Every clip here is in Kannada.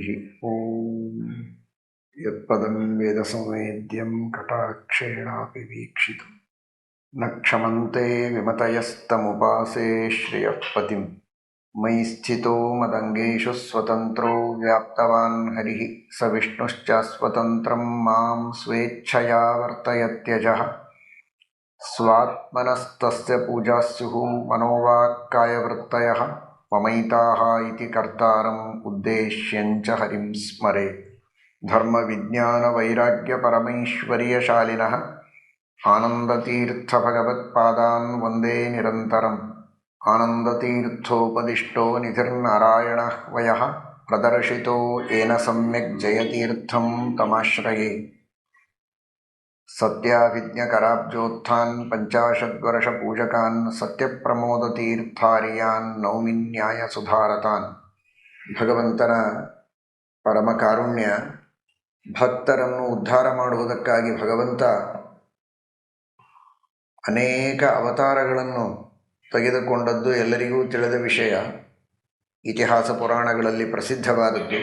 ಹರಿಃ ಓಂ ಯತ್ಪದಂ ವೇದಸಂವೇದ್ಯಂ ಕಟಾಕ್ಷೇಣಾಪಿ ವೀಕ್ಷಿತಂ ನ ಕ್ಷಮಂತೆ ವಿಮತಯಸ್ತಮುಪಾಸೇ ಶ್ರಿಯಃ ಪತಿಂ ಮಯಿ ಸ್ಥಿತೋ ಮದಂಗೇಷು ಸ್ವತಂತ್ರೋ ವ್ಯಾಪ್ತವಾನ್ ಹರಿಃ ಸ ವಿಷ್ಣುಶ್ಚ ಸ್ವತಂತ್ರಂ ಮಾಂ ಸ್ವೇಚ್ಛಯಾ ವರ್ತಯತ್ಯಜಃ ಸ್ವಾತ್ಮನಸ್ತಸ್ಯ ಪೂಜಾ ಸ್ಯುಃ ಮನೋವಾಕ್ಕಾಯವೃತ್ತಯಃ ಮಮೈತಾಃ ಇತಿ ಕರ್ತಾರಂ ಉದ್ದೇಶ್ಯಂಚ ಹರಿಂ ಸ್ಮರೆ ಧರ್ಮವಿಜ್ಞಾನವೈರಾಗ್ಯಪರಮೈಶ್ವರ್ಯಶಾಲಿನಃ ಆನಂದತೀರ್ಥಭಗವತ್ಪಾದಾನ್ ವಂದೇ ನಿರಂತರಂ ಆನಂದತೀರ್ಥೋಪದಿಷ್ಟೋ ನಿಧಿರ್ನಾರಾಯಣಃ ವಯಃ ಪ್ರದರ್ಶಿತೋ ಯೇನ ಸಮ್ಯಕ್ ಜಯತೀರ್ಥಂ ತಮಾಶ್ರಯೇ ಸತ್ಯಾಭಿಜ್ಞಕರಾಬ್ಜೋತ್ಥಾನ್ ಪಂಚಾಶದ್ವರ್ಷಪೂಜಕಾನ್ ಸತ್ಯಪ್ರಮೋದತೀರ್ಥಾರ್ಯಾನ್ ನೌಮಿ ನ್ಯಾಯಸುಧಾರತಾನ್. ಭಗವಂತನ ಪರಮಕಾರುಣ್ಯ, ಭಕ್ತರನ್ನು ಉದ್ಧಾರ ಮಾಡುವುದಕ್ಕಾಗಿ ಭಗವಂತ ಅನೇಕ ಅವತಾರಗಳನ್ನು ತೆಗೆದುಕೊಂಡದ್ದು ಎಲ್ಲರಿಗೂ ತಿಳಿದ ವಿಷಯ. ಇತಿಹಾಸ ಪುರಾಣಗಳಲ್ಲಿ ಪ್ರಸಿದ್ಧವಾದದ್ದು.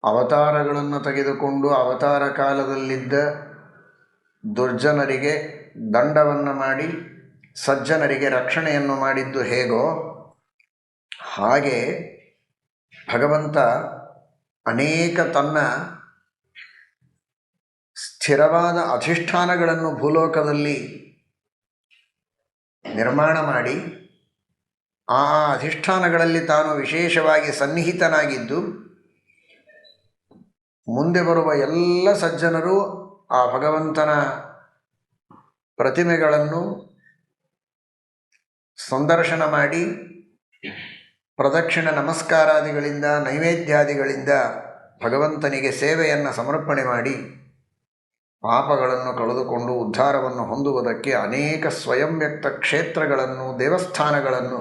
ಅವತಾರಗಳನ್ನು ತೆಗೆದುಕೊಂಡು ಅವತಾರ ಕಾಲದಲ್ಲಿದ್ದ ದುರ್ಜನರಿಗೆ ದಂಡವನ್ನು ಮಾಡಿ ಸಜ್ಜನರಿಗೆ ರಕ್ಷಣೆಯನ್ನು ಮಾಡಿದ್ದು ಹೇಗೋ ಹಾಗೆ ಭಗವಂತ ಅನೇಕ ತನ್ನ ಸ್ಥಿರವಾದ ಅಧಿಷ್ಠಾನಗಳನ್ನು ಭೂಲೋಕದಲ್ಲಿ ನಿರ್ಮಾಣ ಮಾಡಿ ಆ ಅಧಿಷ್ಠಾನಗಳಲ್ಲಿ ತಾನು ವಿಶೇಷವಾಗಿ ಸನ್ನಿಹಿತನಾಗಿದ್ದು ಮುಂದೆ ಬರುವ ಎಲ್ಲ ಸಜ್ಜನರು ಆ ಭಗವಂತನ ಪ್ರತಿಮೆಗಳನ್ನು ಸಂದರ್ಶನ ಮಾಡಿ ಪ್ರದಕ್ಷಿಣ ನಮಸ್ಕಾರಾದಿಗಳಿಂದ ನೈವೇದ್ಯಾದಿಗಳಿಂದ ಭಗವಂತನಿಗೆ ಸೇವೆಯನ್ನು ಸಮರ್ಪಣೆ ಮಾಡಿ ಪಾಪಗಳನ್ನು ಕಳೆದುಕೊಂಡು ಉದ್ಧಾರವನ್ನು ಹೊಂದುವುದಕ್ಕೆ ಅನೇಕ ಸ್ವಯಂ ವ್ಯಕ್ತ ಕ್ಷೇತ್ರಗಳನ್ನು, ದೇವಸ್ಥಾನಗಳನ್ನು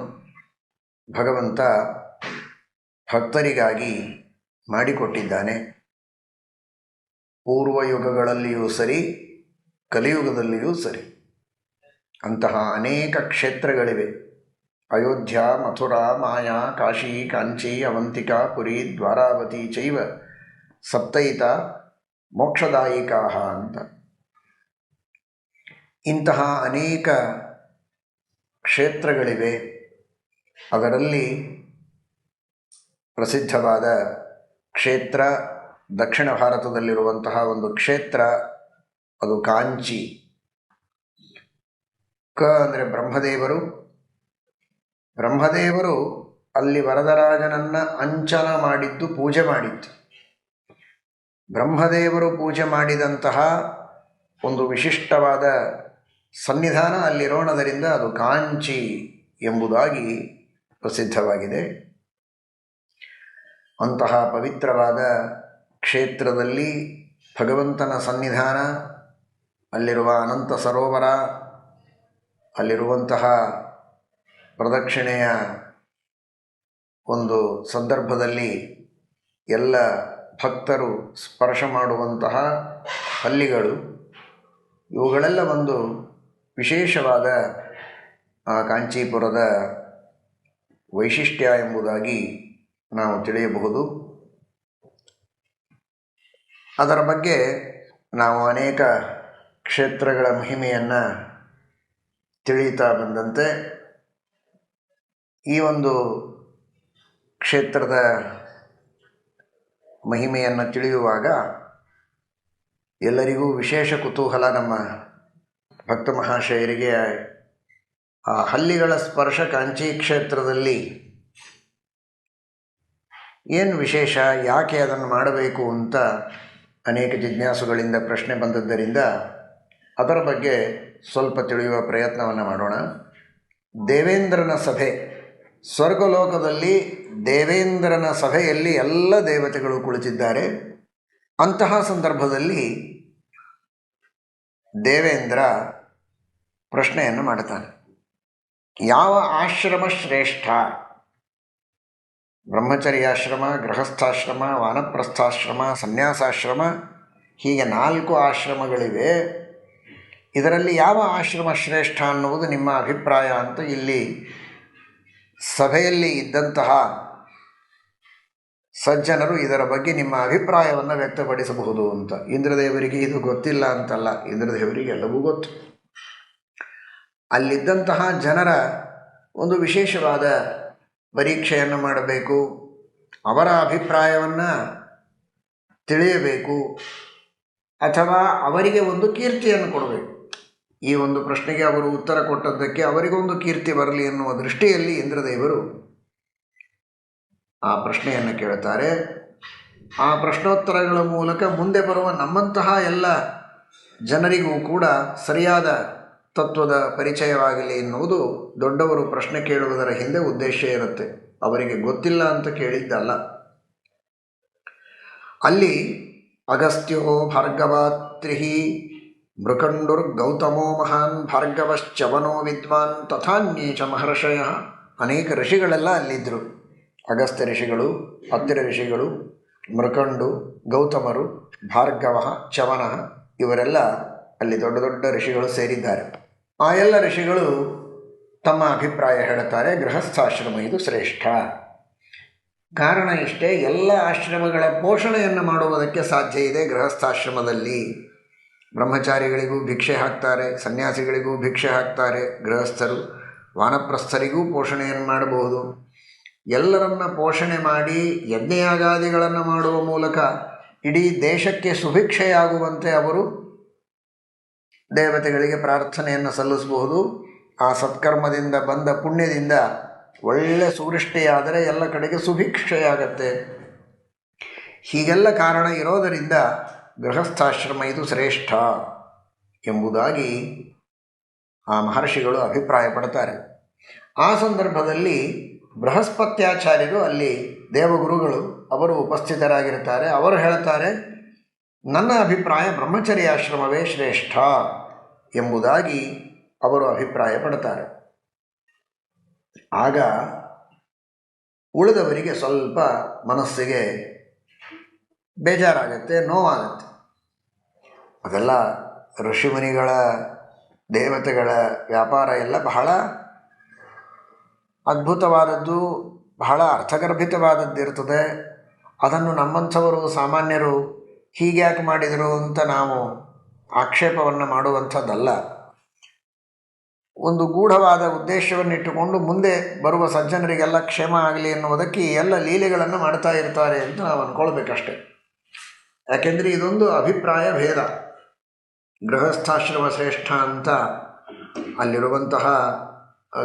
ಭಗವಂತ ಭಕ್ತರಿಗಾಗಿ ಮಾಡಿಕೊಟ್ಟಿದ್ದಾನೆ. ಪೂರ್ವಯುಗಗಳಲ್ಲಿಯೂ ಸರಿ, ಕಲಿಯುಗದಲ್ಲಿಯೂ ಸರಿ ಅಂತಹ ಅನೇಕ ಕ್ಷೇತ್ರಗಳಿವೆ. ಅಯೋಧ್ಯ, ಮಥುರಾ, ಮಾಯಾ, ಕಾಶಿ, ಕಾಂಚಿ, ಅವಂತಿಕಾ, ಪುರಿ, ದ್ವಾರಾವತಿ ಚೈವ ಸಪ್ತೈತ ಮೋಕ್ಷದಾಯಿಕಾ ಅಂತ. ಇಂತಹ ಅನೇಕ ಕ್ಷೇತ್ರಗಳಿವೆ. ಅದರಲ್ಲಿ ಪ್ರಸಿದ್ಧವಾದ ಕ್ಷೇತ್ರ, ದಕ್ಷಿಣ ಭಾರತದಲ್ಲಿರುವಂತಹ ಒಂದು ಕ್ಷೇತ್ರ, ಅದು ಕಾಂಚಿ. ಅಂದರೆ ಬ್ರಹ್ಮದೇವರು. ಬ್ರಹ್ಮದೇವರು ಅಲ್ಲಿ ವರದರಾಜನನ್ನು ಅಂಚನ ಮಾಡಿದ್ದು, ಪೂಜೆ ಮಾಡಿದ್ದು. ಬ್ರಹ್ಮದೇವರು ಪೂಜೆ ಮಾಡಿದಂತಹ ಒಂದು ವಿಶಿಷ್ಟವಾದ ಸನ್ನಿಧಾನ ಅಲ್ಲಿರೋಣದರಿಂದ ಅದು ಕಾಂಚಿ ಎಂಬುದಾಗಿ ಪ್ರಸಿದ್ಧವಾಗಿದೆ. ಅಂತಹ ಪವಿತ್ರವಾದ ಕ್ಷೇತ್ರದಲ್ಲಿ ಭಗವಂತನ ಸನ್ನಿಧಾನ, ಅಲ್ಲಿರುವ ಅನಂತ ಸರೋವರ, ಅಲ್ಲಿರುವಂತಹ ಪ್ರದಕ್ಷಿಣೆಯ ಒಂದು ಸಂದರ್ಭದಲ್ಲಿ ಎಲ್ಲ ಭಕ್ತರು ಸ್ಪರ್ಶ ಮಾಡುವಂತಹ ಹಲ್ಲಿಗಳು, ಇವುಗಳೆಲ್ಲ ಒಂದು ವಿಶೇಷವಾದ ಆ ಕಾಂಚೀಪುರದ ವೈಶಿಷ್ಟ್ಯ ಎಂಬುದಾಗಿ ನಾವು ತಿಳಿಯಬಹುದು. ಅದರ ಬಗ್ಗೆ ನಾವು ಅನೇಕ ಕ್ಷೇತ್ರಗಳ ಮಹಿಮೆಯನ್ನು ತಿಳಿಯುತ್ತಾ ಬಂದಂತೆ ಈ ಒಂದು ಕ್ಷೇತ್ರದ ಮಹಿಮೆಯನ್ನು ತಿಳಿಯುವಾಗ ಎಲ್ಲರಿಗೂ ವಿಶೇಷ ಕುತೂಹಲ. ನಮ್ಮ ಭಕ್ತ ಮಹಾಶಯರಿಗೆ ಆ ಹಲ್ಲಿಗಳ ಸ್ಪರ್ಶ ಕಾಂಚಿ ಕ್ಷೇತ್ರದಲ್ಲಿ ಏನು ವಿಶೇಷ, ಯಾಕೆ ಅದನ್ನು ಮಾಡಬೇಕು ಅಂತ ಅನೇಕ ಜಿಜ್ಞಾಸುಗಳಿಂದ ಪ್ರಶ್ನೆ ಬಂದದ್ದರಿಂದ ಅದರ ಬಗ್ಗೆ ಸ್ವಲ್ಪ ತಿಳಿಯುವ ಪ್ರಯತ್ನವನ್ನು ಮಾಡೋಣ. ದೇವೇಂದ್ರನ ಸಭೆ, ಸ್ವರ್ಗಲೋಕದಲ್ಲಿ ದೇವೇಂದ್ರನ ಸಭೆಯಲ್ಲಿ ಎಲ್ಲ ದೇವತೆಗಳು ಕುಳಿತಿದ್ದಾರೆ. ಅಂತಹ ಸಂದರ್ಭದಲ್ಲಿ ದೇವೇಂದ್ರ ಪ್ರಶ್ನೆಯನ್ನು ಮಾಡುತ್ತಾನೆ, ಯಾವ ಆಶ್ರಮ ಶ್ರೇಷ್ಠ? ಬ್ರಹ್ಮಚರ್ಯಾಶ್ರಮ, ಗೃಹಸ್ಥಾಶ್ರಮ, ವಾನಪ್ರಸ್ಥಾಶ್ರಮ, ಸನ್ಯಾಸಾಶ್ರಮ, ಹೀಗೆ 4 ಆಶ್ರಮಗಳಿವೆ. ಇದರಲ್ಲಿ ಯಾವ ಆಶ್ರಮ ಶ್ರೇಷ್ಠ ಅನ್ನುವುದು ನಿಮ್ಮ ಅಭಿಪ್ರಾಯ ಅಂತ ಇಲ್ಲಿ ಸಭೆಯಲ್ಲಿ ಇದ್ದಂತಹ ಸಜ್ಜನರು ಇದರ ಬಗ್ಗೆ ನಿಮ್ಮ ಅಭಿಪ್ರಾಯವನ್ನು ವ್ಯಕ್ತಪಡಿಸಬಹುದು ಅಂತ. ಇಂದ್ರದೇವರಿಗೆ ಇದು ಗೊತ್ತಿಲ್ಲ ಅಂತಲ್ಲ, ಇಂದ್ರದೇವರಿಗೆ ಎಲ್ಲವೂ ಗೊತ್ತು. ಅಲ್ಲಿದ್ದಂತಹ ಜನರ ಒಂದು ವಿಶೇಷವಾದ ಪರೀಕ್ಷೆಯನ್ನು ಮಾಡಬೇಕು, ಅವರ ಅಭಿಪ್ರಾಯವನ್ನು ತಿಳಿಯಬೇಕು, ಅಥವಾ ಅವರಿಗೆ ಒಂದು ಕೀರ್ತಿಯನ್ನು ಕೊಡಬೇಕು. ಈ ಒಂದು ಪ್ರಶ್ನೆಗೆ ಅವರು ಉತ್ತರ ಕೊಟ್ಟದ್ದಕ್ಕೆ ಅವರಿಗೊಂದು ಕೀರ್ತಿ ಬರಲಿ ಎನ್ನುವ ದೃಷ್ಟಿಯಲ್ಲಿ ಇಂದ್ರದೇವರು ಆ ಪ್ರಶ್ನೆಯನ್ನು ಕೇಳುತ್ತಾರೆ. ಆ ಪ್ರಶ್ನೋತ್ತರಗಳ ಮೂಲಕ ಮುಂದೆ ಬರುವ ನಮ್ಮಂತಹ ಎಲ್ಲ ಜನರಿಗೂ ಕೂಡ ಸರಿಯಾದ ತತ್ವದ ಪರಿಚಯವಾಗಲಿ ಎನ್ನುವುದು ದೊಡ್ಡವರು ಪ್ರಶ್ನೆ ಕೇಳುವುದರ ಹಿಂದೆ ಉದ್ದೇಶ ಇರುತ್ತೆ. ಅವರಿಗೆ ಗೊತ್ತಿಲ್ಲ ಅಂತ ಕೇಳಿದ್ದಲ್ಲ. ಅಲ್ಲಿ ಅಗಸ್ತ್ಯೋ ಭಾರ್ಗವಾತ್ರಿ ಮೃಕಂಡುರ್ ಗೌತಮೋ ಮಹಾನ್ ಭಾರ್ಗವಶ್ಚವನೋ ವಿದ್ವಾನ್ ತಥಾನ್ಯೇಚ ಮಹರ್ಷಯ. ಅನೇಕ ಋಷಿಗಳೆಲ್ಲ ಅಲ್ಲಿದ್ದರು. ಅಗಸ್ತ್ಯ ಋಷಿಗಳು, ಅತ್ತಿರ ಋಷಿಗಳು, ಮೃಕಂಡು, ಗೌತಮರು, ಭಾರ್ಗವ, ಚವನ ಇವರೆಲ್ಲ ಅಲ್ಲಿ ದೊಡ್ಡ ದೊಡ್ಡ ಋಷಿಗಳು ಸೇರಿದ್ದಾರೆ. ಆ ಎಲ್ಲ ಋಷಿಗಳು ತಮ್ಮ ಅಭಿಪ್ರಾಯ ಹೇಳುತ್ತಾರೆ, ಗೃಹಸ್ಥಾಶ್ರಮ ಇದು ಶ್ರೇಷ್ಠ. ಕಾರಣ ಇಷ್ಟೇ, ಎಲ್ಲ ಆಶ್ರಮಗಳ ಪೋಷಣೆಯನ್ನು ಮಾಡುವುದಕ್ಕೆ ಸಾಧ್ಯ ಇದೆ ಗೃಹಸ್ಥಾಶ್ರಮದಲ್ಲಿ. ಬ್ರಹ್ಮಚಾರಿಗಳಿಗೂ ಭಿಕ್ಷೆ ಹಾಕ್ತಾರೆ, ಸನ್ಯಾಸಿಗಳಿಗೂ ಭಿಕ್ಷೆ ಹಾಕ್ತಾರೆ, ಗೃಹಸ್ಥರು ವಾನಪ್ರಸ್ಥರಿಗೂ ಪೋಷಣೆಯನ್ನು ಮಾಡಬಹುದು. ಎಲ್ಲರನ್ನ ಪೋಷಣೆ ಮಾಡಿ ಯಜ್ಞಯಾಗಾದಿಗಳನ್ನು ಮಾಡುವ ಮೂಲಕ ಇಡೀ ದೇಶಕ್ಕೆ ಸುಭಿಕ್ಷೆಯಾಗುವಂತೆ ಅವರು ದೇವತೆಗಳಿಗೆ ಪ್ರಾರ್ಥನೆಯನ್ನು ಸಲ್ಲಿಸಬಹುದು. ಆ ಸತ್ಕರ್ಮದಿಂದ ಬಂದ ಪುಣ್ಯದಿಂದ ಒಳ್ಳೆ ಸುವೃಷ್ಟಿಯಾದರೆ ಎಲ್ಲ ಕಡೆಗೆ ಸುಭಿಕ್ಷೆಯಾಗತ್ತೆ. ಹೀಗೆಲ್ಲ ಕಾರಣ ಇರೋದರಿಂದ ಗೃಹಸ್ಥಾಶ್ರಮ ಇದು ಶ್ರೇಷ್ಠ ಎಂಬುದಾಗಿ ಆ ಮಹರ್ಷಿಗಳು ಅಭಿಪ್ರಾಯ ಪಡ್ತಾರೆ. ಆ ಸಂದರ್ಭದಲ್ಲಿ ಬೃಹಸ್ಪತ್ಯಾಚಾರ್ಯರು, ಅಲ್ಲಿ ದೇವಗುರುಗಳು, ಅವರು ಉಪಸ್ಥಿತರಾಗಿರ್ತಾರೆ. ಅವರು ಹೇಳ್ತಾರೆ, ನನ್ನ ಅಭಿಪ್ರಾಯ ಬ್ರಹ್ಮಚರ್ಯಾಶ್ರಮವೇ ಶ್ರೇಷ್ಠ ಎಂಬುದಾಗಿ ಅವರು ಅಭಿಪ್ರಾಯ ಪಡ್ತಾರೆ. ಆಗ ಉಳಿದವರಿಗೆ ಸ್ವಲ್ಪ ಮನಸ್ಸಿಗೆ ಬೇಜಾರಾಗತ್ತೆ, ನೋವಾಗತ್ತೆ. ಅದೆಲ್ಲ ಋಷಿಮುನಿಗಳ, ದೇವತೆಗಳ ವ್ಯಾಪಾರ ಎಲ್ಲ ಬಹಳ ಅದ್ಭುತವಾದದ್ದು, ಬಹಳ ಅರ್ಥಗರ್ಭಿತವಾದದ್ದಿರ್ತದೆ. ಅದನ್ನು ನಮ್ಮಂಥವರು ಸಾಮಾನ್ಯರು ಹೀಗ್ಯಾಕೆ ಮಾಡಿದರು ಅಂತ ನಾವು ಆಕ್ಷೇಪವನ್ನು ಮಾಡುವಂಥದ್ದಲ್ಲ. ಒಂದು ಗೂಢವಾದ ಉದ್ದೇಶವನ್ನಿಟ್ಟುಕೊಂಡು ಮುಂದೆ ಬರುವ ಸಜ್ಜನರಿಗೆಲ್ಲ ಕ್ಷೇಮ ಆಗಲಿ ಎನ್ನುವುದಕ್ಕೆ ಈ ಎಲ್ಲ ಲೀಲೆಗಳನ್ನು ಮಾಡ್ತಾ ಇರ್ತಾರೆ ಅಂತ ನಾವು ಅಂದ್ಕೊಳ್ಬೇಕಷ್ಟೆ. ಯಾಕೆಂದರೆ ಇದೊಂದು ಅಭಿಪ್ರಾಯ ಭೇದ. ಗೃಹಸ್ಥಾಶ್ರಮ ಶ್ರೇಷ್ಠ ಅಂತ ಅಲ್ಲಿರುವಂತಹ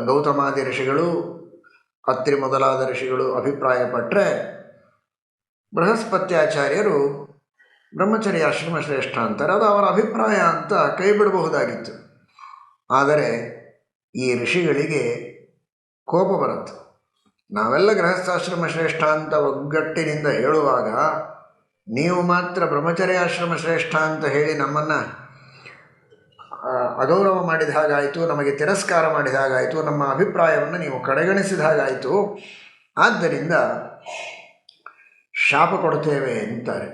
ಗೌತಮಾದಿ ಋಷಿಗಳು, ಅತ್ರಿ ಮೊದಲಾದ ಋಷಿಗಳು ಅಭಿಪ್ರಾಯಪಟ್ಟರೆ, ಬೃಹಸ್ಪತ್ಯಾಚಾರ್ಯರು ಬ್ರಹ್ಮಚರ್ಯಾಶ್ರಮ ಶ್ರೇಷ್ಠ ಅಂತಾರೆ. ಅದು ಅವರ ಅಭಿಪ್ರಾಯ ಅಂತ ಕೈ ಬಿಡಬಹುದಾಗಿತ್ತು. ಆದರೆ ಈ ಋಷಿಗಳಿಗೆ ಕೋಪ ಬರುತ್ತೆ. ನಾವೆಲ್ಲ ಗೃಹಸ್ಥಾಶ್ರಮ ಶ್ರೇಷ್ಠ ಅಂತ ಒಗ್ಗಟ್ಟಿನಿಂದ ಹೇಳುವಾಗ ನೀವು ಮಾತ್ರ ಬ್ರಹ್ಮಚರ್ಯಾಶ್ರಮ ಶ್ರೇಷ್ಠ ಅಂತ ಹೇಳಿ ನಮ್ಮನ್ನು ಅಗೌರವ ಮಾಡಿದ ಹಾಗಾಯಿತು, ನಮಗೆ ತಿರಸ್ಕಾರ ಮಾಡಿದ ಹಾಗಾಯಿತು, ನಮ್ಮ ಅಭಿಪ್ರಾಯವನ್ನು ನೀವು ಕಡೆಗಣಿಸಿದ ಹಾಗಾಯಿತು. ಆದ್ದರಿಂದ ಶಾಪ ಕೊಡ್ತೇವೆ ಅಂತಾರೆ.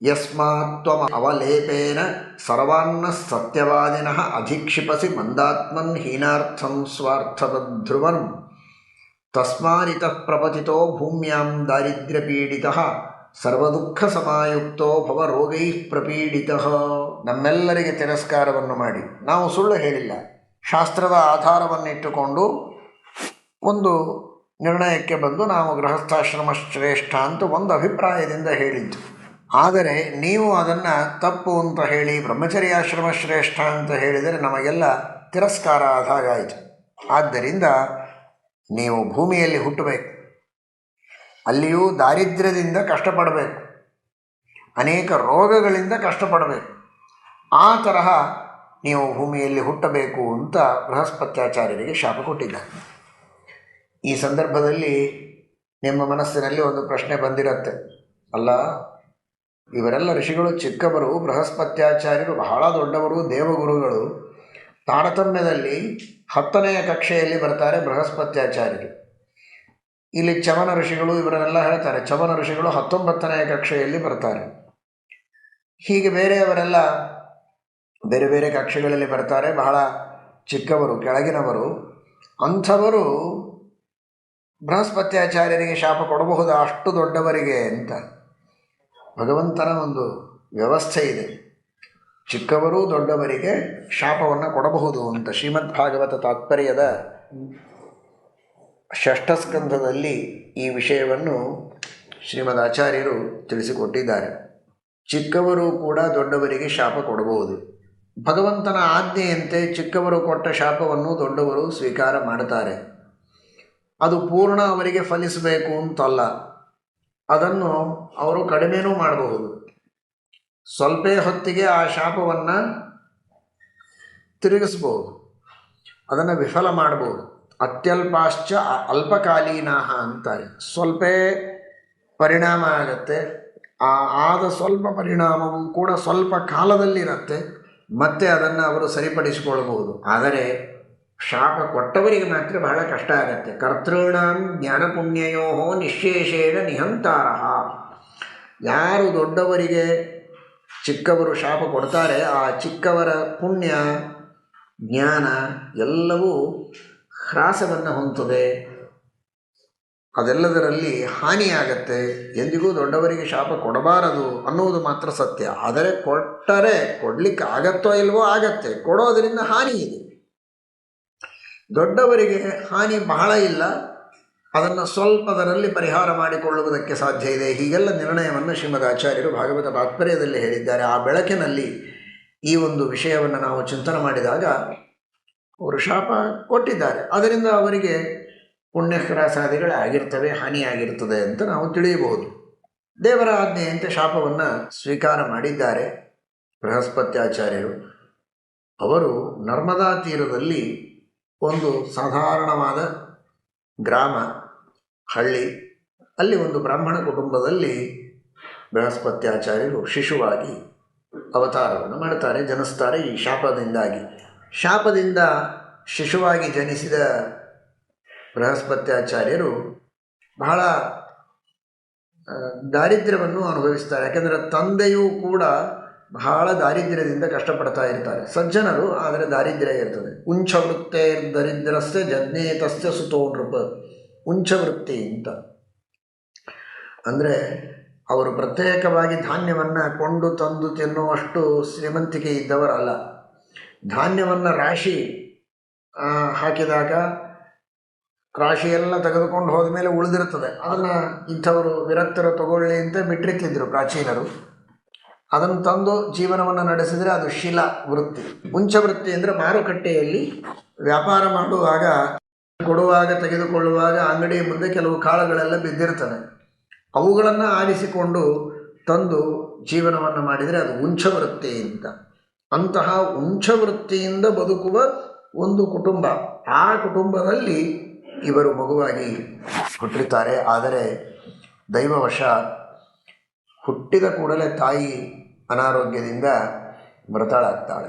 ಯಸ್ಮಾತ್ತ್ವಂ ಅವಲೇಪೇನ ಸರ್ವಾನ್ನ ಸತ್ಯವಾದಿನಃ ಅಧಿಕ್ಷಿಪಸಿ ಮಂದಾತ್ಮನ್ ಹೀನಾರ್ಥಂ ಸ್ವಾರ್ಥತದ್ಧ್ರುವನ್ ತಸ್ಮಾರಿತಃ ಪ್ರಪತಿತೋ ಭೂಮ್ಯಾಂ ದಾರಿದ್ರ್ಯಪೀಡಿತಃ ಸರ್ವದುಃಖ ಸಮಾಯುಕ್ತೋ ಭವ ರೋಗೈ ಪ್ರಪೀಡಿತಃ. ನಮ್ಮೆಲ್ಲರಿಗೆ ತಿರಸ್ಕಾರವನ್ನು ಮಾಡಿ, ನಾವು ಸುಳ್ಳು ಹೇಳಿಲ್ಲ, ಶಾಸ್ತ್ರದ ಆಧಾರವನ್ನಿಟ್ಟುಕೊಂಡು ಒಂದು ನಿರ್ಣಯಕ್ಕೆ ಬಂದು ನಾವು ಗೃಹಸ್ಥಾಶ್ರಮ ಶ್ರೇಷ್ಠ ಅಂತ ಒಂದು ಅಭಿಪ್ರಾಯದಿಂದ ಹೇಳಿದ್ದು. ಆದರೆ ನೀವು ಅದನ್ನು ತಪ್ಪು ಅಂತ ಹೇಳಿ ಬ್ರಹ್ಮಚರ್ಯಾಶ್ರಮ ಶ್ರೇಷ್ಠ ಅಂತ ಹೇಳಿದರೆ ನಮಗೆಲ್ಲ ತಿರಸ್ಕಾರ ಆದ ಹಾಗಾಯಿತು. ಆದ್ದರಿಂದ ನೀವು ಭೂಮಿಯಲ್ಲಿ ಹುಟ್ಟಬೇಕು, ಅಲ್ಲಿಯೂ ದಾರಿದ್ರ್ಯದಿಂದ ಕಷ್ಟಪಡಬೇಕು, ಅನೇಕ ರೋಗಗಳಿಂದ ಕಷ್ಟಪಡಬೇಕು. ಆ ತರಹ ನೀವು ಭೂಮಿಯಲ್ಲಿ ಹುಟ್ಟಬೇಕು ಅಂತ ಬೃಹಸ್ಪತ್ಯಾಚಾರ್ಯರಿಗೆ ಶಾಪ ಕೊಟ್ಟಿದ್ದಾರೆ. ಈ ಸಂದರ್ಭದಲ್ಲಿ ನಿಮ್ಮ ಮನಸ್ಸಿನಲ್ಲಿ ಒಂದು ಪ್ರಶ್ನೆ ಬಂದಿರುತ್ತೆ, ಅಲ್ಲ ಇವರೆಲ್ಲ ಋಷಿಗಳು ಚಿಕ್ಕವರು, ಬೃಹಸ್ಪತ್ಯಾಚಾರ್ಯರು ಬಹಳ ದೊಡ್ಡವರು, ದೇವಗುರುಗಳು. ತಾರತಮ್ಯದಲ್ಲಿ 10ನೆಯ ಕಕ್ಷೆಯಲ್ಲಿ ಬರ್ತಾರೆ ಬೃಹಸ್ಪತ್ಯಾಚಾರ್ಯರು. ಇಲ್ಲಿ ಚವನ ಋಷಿಗಳು ಇವರನ್ನೆಲ್ಲ ಹೇಳ್ತಾರೆ, ಚವನ ಋಷಿಗಳು 19ನೆಯ ಕಕ್ಷೆಯಲ್ಲಿ ಬರ್ತಾರೆ. ಹೀಗೆ ಬೇರೆಯವರೆಲ್ಲ ಬೇರೆ ಬೇರೆ ಕಕ್ಷೆಗಳಲ್ಲಿ ಬರ್ತಾರೆ, ಬಹಳ ಚಿಕ್ಕವರು, ಕೆಳಗಿನವರು. ಅಂಥವರು ಬೃಹಸ್ಪತ್ಯಾಚಾರ್ಯರಿಗೆ ಶಾಪ ಕೊಡಬಹುದಾ ಅಷ್ಟು ದೊಡ್ಡವರಿಗೆ ಅಂತ? ಭಗವಂತನ ಒಂದು ವ್ಯವಸ್ಥೆ ಇದೆ. ಚಿಕ್ಕವರು ದೊಡ್ಡವರಿಗೆ ಶಾಪವನ್ನು ಕೊಡಬಹುದು ಅಂತ ಶ್ರೀಮದ್ ಭಾಗವತ ತಾತ್ಪರ್ಯದ 6ಠ ಸ್ಕಂಧದಲ್ಲಿ ಈ ವಿಷಯವನ್ನು ಶ್ರೀಮದ್ ಆಚಾರ್ಯರು ತಿಳಿಸಿಕೊಟ್ಟಿದ್ದಾರೆ. ಚಿಕ್ಕವರು ಕೂಡ ದೊಡ್ಡವರಿಗೆ ಶಾಪ ಕೊಡಬಹುದು. ಭಗವಂತನ ಆಜ್ಞೆಯಂತೆ ಚಿಕ್ಕವರು ಕೊಟ್ಟ ಶಾಪವನ್ನು ದೊಡ್ಡವರು ಸ್ವೀಕಾರ ಮಾಡುತ್ತಾರೆ. ಅದು ಪೂರ್ಣ ಅವರಿಗೆ ಫಲಿಸಬೇಕು ಅಂತಲ್ಲ, ಅದನ್ನು ಅವರು ಕಡಿಮೆನೂ ಮಾಡಬಹುದು. ಸ್ವಲ್ಪ ಹೊತ್ತಿಗೆ ಆ ಶಾಪವನ್ನು ತಿರುಗಿಸ್ಬೋದು, ಅದನ್ನು ವಿಫಲ ಮಾಡ್ಬೋದು. ಅತ್ಯಲ್ಪಾಶ್ಚ ಅಲ್ಪಕಾಲೀನಾಹ ಅಂತಾರೆ. ಸ್ವಲ್ಪ ಪರಿಣಾಮ ಆಗತ್ತೆ, ಆದ ಸ್ವಲ್ಪ ಪರಿಣಾಮವು ಕೂಡ ಸ್ವಲ್ಪ ಕಾಲದಲ್ಲಿರುತ್ತೆ, ಮತ್ತೆ ಅದನ್ನು ಅವರು ಸರಿಪಡಿಸಿಕೊಳ್ಬಹುದು. ಆದರೆ ಶಾಪ ಕೊಟ್ಟವರಿಗೆ ಮಾತ್ರ ಬಹಳ ಕಷ್ಟ ಆಗತ್ತೆ. ಕರ್ತೃಣಾಂ ಜ್ಞಾನಪುಣ್ಯಯೋ ನಿಶ್ಶೇಷೇಣ ನಿಹಂತಾರಃ. ಯಾರು ದೊಡ್ಡವರಿಗೆ ಚಿಕ್ಕವರು ಶಾಪ ಕೊಡ್ತಾರೆ, ಆ ಚಿಕ್ಕವರ ಪುಣ್ಯ ಜ್ಞಾನ ಎಲ್ಲವೂ ಹ್ರಾಸವನ್ನು ಹೊಂದುತ್ತದೆ, ಅದೆಲ್ಲದರಲ್ಲಿ ಹಾನಿಯಾಗತ್ತೆ. ಎಂದಿಗೂ ದೊಡ್ಡವರಿಗೆ ಶಾಪ ಕೊಡಬಾರದು ಅನ್ನುವುದು ಮಾತ್ರ ಸತ್ಯ. ಆದರೆ ಕೊಟ್ಟರೆ ಕೊಡಲಿಕ್ಕೆ ಆಗತ್ತೋ ಇಲ್ವೋ ಆಗತ್ತೆ, ಕೊಡೋದರಿಂದ ಹಾನಿ ಇದೆ. ದೊಡ್ಡವರಿಗೆ ಹಾನಿ ಬಹಳ ಇಲ್ಲ, ಅದನ್ನು ಸ್ವಲ್ಪದರಲ್ಲಿ ಪರಿಹಾರ ಮಾಡಿಕೊಳ್ಳುವುದಕ್ಕೆ ಸಾಧ್ಯ ಇದೆ. ಹೀಗೆಲ್ಲ ನಿರ್ಣಯವನ್ನು ಶ್ರೀಮದ್ ಆಚಾರ್ಯರು ಭಾಗವತ ತಾತ್ಪರ್ಯದಲ್ಲಿ ಹೇಳಿದ್ದಾರೆ. ಆ ಬೆಳಕಿನಲ್ಲಿ ಈ ಒಂದು ವಿಷಯವನ್ನು ನಾವು ಚಿಂತನೆ ಮಾಡಿದಾಗ ಅವರು ಶಾಪ ಕೊಟ್ಟಿದ್ದಾರೆ, ಅದರಿಂದ ಅವರಿಗೆ ಪುಣ್ಯಹ್ರಾಸಾದಿಗಳೇ ಆಗಿರ್ತವೆ, ಹಾನಿಯಾಗಿರ್ತದೆ ಅಂತ ನಾವು ತಿಳಿಯಬಹುದು. ದೇವರ ಆಜ್ಞೆಯಂತೆ ಶಾಪವನ್ನು ಸ್ವೀಕಾರ ಮಾಡಿದ್ದಾರೆ ಬೃಹಸ್ಪತ್ಯಾಚಾರ್ಯರು. ಅವರು ನರ್ಮದಾ ತೀರದಲ್ಲಿ ಒಂದು ಸಾಧಾರಣವಾದ ಗ್ರಾಮ, ಹಳ್ಳಿ, ಅಲ್ಲಿ ಒಂದು ಬ್ರಾಹ್ಮಣ ಕುಟುಂಬದಲ್ಲಿ ಬೃಹಸ್ಪತ್ಯಾಚಾರ್ಯರು ಶಿಶುವಾಗಿ ಅವತಾರವನ್ನು ಮಾಡ್ತಾರೆ, ಜನಿಸ್ತಾರೆ. ಈ ಶಾಪದಿಂದ ಶಿಶುವಾಗಿ ಜನಿಸಿದ ಬೃಹಸ್ಪತ್ಯಾಚಾರ್ಯರು ಬಹಳ ದಾರಿದ್ರ್ಯವನ್ನು ಅನುಭವಿಸ್ತಾರೆ. ಯಾಕೆಂದರೆ ತಂದೆಯೂ ಕೂಡ ಬಹಳ ದಾರಿದ್ರ್ಯದಿಂದ ಕಷ್ಟಪಡ್ತಾ ಇರ್ತಾರೆ. ಸಜ್ಜನರು, ಆದರೆ ದಾರಿದ್ರ್ಯ ಇರ್ತದೆ. ಉಂಚವೃತ್ತೇ ದರಿದ್ರಸ್ಯ ಜಜ್ಞೇತಸ್ಯ ಸುತೋ ನೃಪ. ಉಂಚವೃತ್ತಿ ಅಂತ ಅಂದರೆ ಅವರು ಪ್ರತ್ಯೇಕವಾಗಿ ಧಾನ್ಯವನ್ನು ಕೊಂಡು ತಂದು ತಿನ್ನುವಷ್ಟು ಶ್ರೀಮಂತಿಕೆ ಇದ್ದವರಲ್ಲ. ಧಾನ್ಯವನ್ನು ರಾಶಿ ಹಾಕಿದಾಗ ರಾಶಿಯೆಲ್ಲ ತೆಗೆದುಕೊಂಡು ಹೋದ ಮೇಲೆ ಉಳಿದಿರ್ತದೆ, ಅದನ್ನು ಇಂಥವರು ವಿರಕ್ತರು ತಗೊಳ್ಳಿ ಅಂತ ಬಿಟ್ಟಿರ್ತಿದ್ರು ಪ್ರಾಚೀನರು. ಅದನ್ನು ತಂದು ಜೀವನವನ್ನು ನಡೆಸಿದರೆ ಅದು ಶಿಲಾ ವೃತ್ತಿ. ಉಂಚವೃತ್ತಿ ಅಂದರೆ ಮಾರುಕಟ್ಟೆಯಲ್ಲಿ ವ್ಯಾಪಾರ ಮಾಡುವಾಗ, ಕೊಡುವಾಗ, ತೆಗೆದುಕೊಳ್ಳುವಾಗ ಅಂಗಡಿಯ ಮುಂದೆ ಕೆಲವು ಕಾಳುಗಳೆಲ್ಲ ಬಿದ್ದಿರ್ತವೆ, ಅವುಗಳನ್ನು ಆರಿಸಿಕೊಂಡು ತಂದು ಜೀವನವನ್ನು ಮಾಡಿದರೆ ಅದು ಉಂಚವೃತ್ತಿ ಅಂತ. ಅಂತಹ ಉಂಚವೃತ್ತಿಯಿಂದ ಬದುಕುವ ಒಂದು ಕುಟುಂಬ, ಆ ಕುಟುಂಬದಲ್ಲಿ ಇವರು ಮಗುವಾಗಿ ಹುಟ್ಟಿರ್ತಾರೆ. ಆದರೆ ದೈವವಶ ಹುಟ್ಟಿದ ಕೂಡಲೇ ತಾಯಿ ಅನಾರೋಗ್ಯದಿಂದ ಮೃತಳಾಗ್ತಾಳೆ.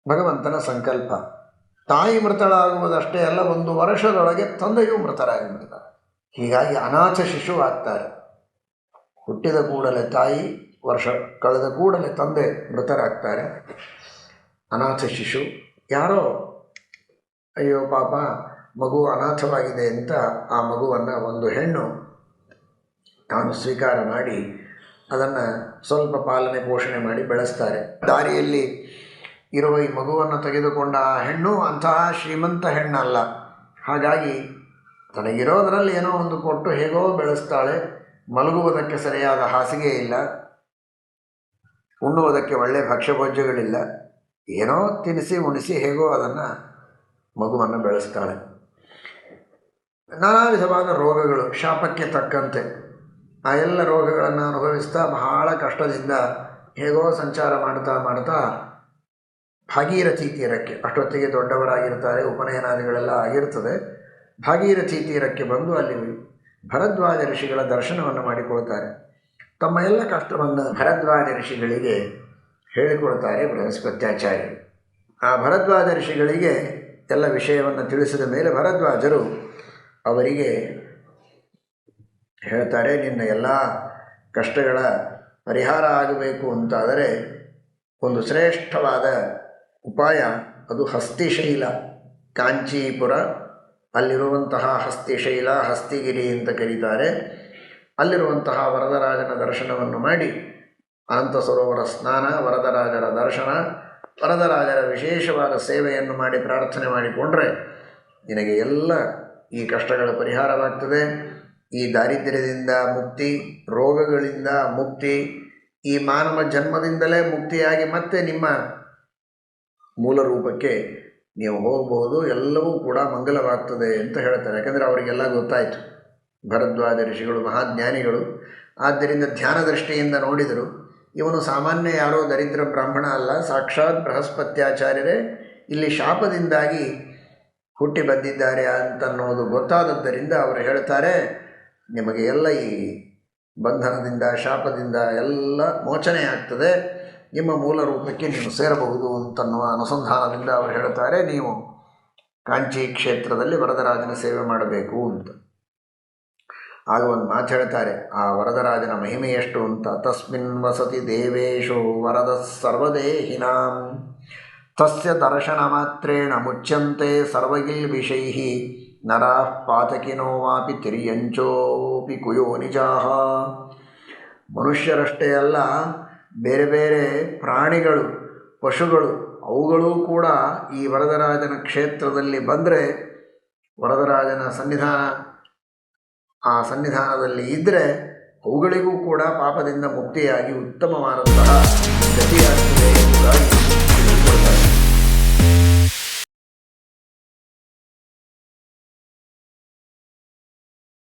ಭಗವಂತನ ಸಂಕಲ್ಪ. ತಾಯಿ ಮೃತಳಾಗುವುದಷ್ಟೇ ಅಲ್ಲ, 1 ವರ್ಷದೊಳಗೆ ತಂದೆಯೂ ಮೃತರಾಗಿಬಿಡ್ತಾರೆ. ಹೀಗಾಗಿ ಅನಾಥ ಶಿಶು ಆಗ್ತಾರೆ. ಹುಟ್ಟಿದ ಕೂಡಲೇ ತಾಯಿ, ವರ್ಷ ಕಳೆದ ಕೂಡಲೇ ತಂದೆ ಮೃತರಾಗ್ತಾರೆ. ಅನಾಥ ಶಿಶು. ಯಾರೋ ಅಯ್ಯೋ ಪಾಪ ಮಗು ಅನಾಥವಾಗಿದೆ ಅಂತ ಆ ಮಗುವನ್ನು ಒಂದು ಹೆಣ್ಣು ತಾನು ಸ್ವೀಕಾರ ಮಾಡಿ ಅದನ್ನು ಸ್ವಲ್ಪ ಪಾಲನೆ ಪೋಷಣೆ ಮಾಡಿ ಬೆಳೆಸ್ತಾರೆ. ದಾರಿಯಲ್ಲಿ ಇರುವ ಈ ಮಗುವನ್ನು ತೆಗೆದುಕೊಂಡ ಆ ಹೆಣ್ಣು ಅಂತಹ ಶ್ರೀಮಂತ ಹೆಣ್ಣಲ್ಲ. ಹಾಗಾಗಿ ತನಗಿರೋದರಲ್ಲಿ ಏನೋ ಒಂದು ಕೊಟ್ಟು ಹೇಗೋ ಬೆಳೆಸ್ತಾಳೆ. ಮಲಗುವುದಕ್ಕೆ ಸರಿಯಾದ ಹಾಸಿಗೆ ಇಲ್ಲ, ಉಣ್ಣುವುದಕ್ಕೆ ಒಳ್ಳೆಯ ಭಕ್ಷ್ಯಭೋಜ್ಯಗಳಿಲ್ಲ, ಏನೋ ತಿನ್ನಿಸಿ ಉಣಿಸಿ ಹೇಗೋ ಅದನ್ನು ಮಗುವನ್ನು ಬೆಳೆಸ್ತಾಳೆ. ನಾನಾ ವಿಧವಾದ ರೋಗಗಳು ಶಾಪಕ್ಕೆ ತಕ್ಕಂತೆ ಆ ಎಲ್ಲ ರೋಗಗಳನ್ನು ಅನುಭವಿಸ್ತಾ ಬಹಳ ಕಷ್ಟದಿಂದ ಹೇಗೋ ಸಂಚಾರ ಮಾಡ್ತಾ ಭಾಗೀರಥಿ ತೀರಕ್ಕೆ, ಅಷ್ಟೊತ್ತಿಗೆ ದೊಡ್ಡವರಾಗಿರ್ತಾರೆ, ಉಪನಯನಾದಿಗಳೆಲ್ಲ ಆಗಿರ್ತದೆ. ಭಾಗೀರಥಿ ತೀರಕ್ಕೆ ಬಂದು ಅಲ್ಲಿ ಭರದ್ವಾಜ ಋಷಿಗಳ ದರ್ಶನವನ್ನು ಮಾಡಿಕೊಳ್ತಾರೆ. ತಮ್ಮ ಎಲ್ಲ ಕಷ್ಟವನ್ನು ಭರದ್ವಾಜ ಋಷಿಗಳಿಗೆ ಹೇಳಿಕೊಳ್ತಾರೆ ಬೃಹಸ್ಪತ್ಯಾಚಾರ್ಯರು. ಆ ಭರದ್ವಾಜ ಋಷಿಗಳಿಗೆ ಎಲ್ಲ ವಿಷಯವನ್ನು ತಿಳಿಸಿದ ಮೇಲೆ ಭರದ್ವಾಜರು ಅವರಿಗೆ ಹೇಳ್ತಾರೆ, ನಿನ್ನ ಎಲ್ಲ ಕಷ್ಟಗಳ ಪರಿಹಾರ ಆಗಬೇಕು ಅಂತಾದರೆ ಒಂದು ಶ್ರೇಷ್ಠವಾದ ಉಪಾಯ, ಅದು ಹಸ್ತಿಶೈಲ. ಕಾಂಚೀಪುರ ಅಲ್ಲಿರುವಂತಹ ಹಸ್ತಿಶೈಲ, ಹಸ್ತಿಗಿರಿ ಅಂತ ಕರೀತಾರೆ. ಅಲ್ಲಿರುವಂತಹ ವರದರಾಜನ ದರ್ಶನವನ್ನು ಮಾಡಿ ಅನಂತ ಸರೋವರ ಸ್ನಾನ, ವರದರಾಜರ ದರ್ಶನ, ವರದರಾಜರ ವಿಶೇಷವಾದ ಸೇವೆಯನ್ನು ಮಾಡಿ ಪ್ರಾರ್ಥನೆ ಮಾಡಿಕೊಂಡ್ರೆ ನಿನಗೆ ಎಲ್ಲ ಈ ಕಷ್ಟಗಳ ಪರಿಹಾರವಾಗ್ತದೆ. ಈ ದಾರಿದ್ರ್ಯದಿಂದ ಮುಕ್ತಿ, ರೋಗಗಳಿಂದ ಮುಕ್ತಿ, ಈ ಮಾನವ ಜನ್ಮದಿಂದಲೇ ಮುಕ್ತಿಯಾಗಿ ಮತ್ತೆ ನಿಮ್ಮ ಮೂಲ ರೂಪಕ್ಕೆ ನೀವು ಹೋಗಬಹುದು. ಎಲ್ಲವೂ ಕೂಡ ಮಂಗಲವಾಗ್ತದೆ ಅಂತ ಹೇಳ್ತಾರೆ. ಯಾಕಂದರೆ ಅವರಿಗೆಲ್ಲ ಗೊತ್ತಾಯಿತು, ಭರದ್ವಾಜ ಋಷಿಗಳು ಮಹಾಜ್ಞಾನಿಗಳು. ಆದ್ದರಿಂದ ಧ್ಯಾನ ದೃಷ್ಟಿಯಿಂದ ನೋಡಿದರು, ಇವನು ಸಾಮಾನ್ಯ ಯಾರೋ ದರಿದ್ರ ಬ್ರಾಹ್ಮಣ ಅಲ್ಲ, ಸಾಕ್ಷಾತ್ ಬೃಹಸ್ಪತ್ಯಾಚಾರ್ಯರೇ ಇಲ್ಲಿ ಶಾಪದಿಂದಾಗಿ ಹುಟ್ಟಿ ಬಂದಿದ್ದಾರೆ ಅಂತನ್ನೋದು ಗೊತ್ತಾದದ್ದರಿಂದ ಅವರು ಹೇಳ್ತಾರೆ, ನಿಮಗೆ ಎಲ್ಲ ಈ ಬಂಧನದಿಂದ, ಶಾಪದಿಂದ ಎಲ್ಲ ಮೋಚನೆ ಆಗ್ತದೆ, ನಿಮ್ಮ ಮೂಲ ರೂಪಕ್ಕೆ ನೀವು ಸೇರಬಹುದು ಅಂತನ್ನುವ ಅನುಸಂಧಾನದಿಂದ ಅವರು ಹೇಳ್ತಾರೆ, ನೀವು ಕಾಂಚಿ ಕ್ಷೇತ್ರದಲ್ಲಿ ವರದರಾಜನ ಸೇವೆ ಮಾಡಬೇಕು ಅಂತ. ಆಗ ಒಂದು ಮಾತು ಹೇಳ್ತಾರೆ, ಆ ವರದರಾಜನ ಮಹಿಮೆ ಎಷ್ಟು ಅಂತ. ತಸ್ಮಿನ್ ವಸತಿ ದೇವೇಶೋ ವರದ ಸರ್ವದೇಹಿನಾಂ ತಸ್ಯ ದರ್ಶನ ಮಾತ್ರೇಣ ಮುಚ್ಯಂತೆ ಸರ್ವಗಿಲ್ವಿಷೈಃ ನರಾಃ ಪಾತಕಿನೋ ವಾಪಿ ತಿರ್ಯಂಚೋಪಿ ಕುಯೋನಿಜಾಃ. ಮನುಷ್ಯರಷ್ಟೇ ಅಲ್ಲ, ಬೇರೆ ಬೇರೆ ಪ್ರಾಣಿಗಳು, ಪಶುಗಳು, ಅವುಗಳೂ ಕೂಡ ಈ ವರದರಾಜನ ಕ್ಷೇತ್ರದಲ್ಲಿ ಬಂದರೆ, ವರದರಾಜನ ಆ ಸನ್ನಿಧಾನದಲ್ಲಿ ಇದ್ದರೆ ಅವುಗಳಿಗೂ ಕೂಡ ಪಾಪದಿಂದ ಮುಕ್ತಿಯಾಗಿ ಉತ್ತಮವಾದಂತಹ ಗತಿಯಾಗ್ತದೆ ಎಂಬುದಾಗಿ ತಿಳಿದುಕೊಳ್ತಾರೆ.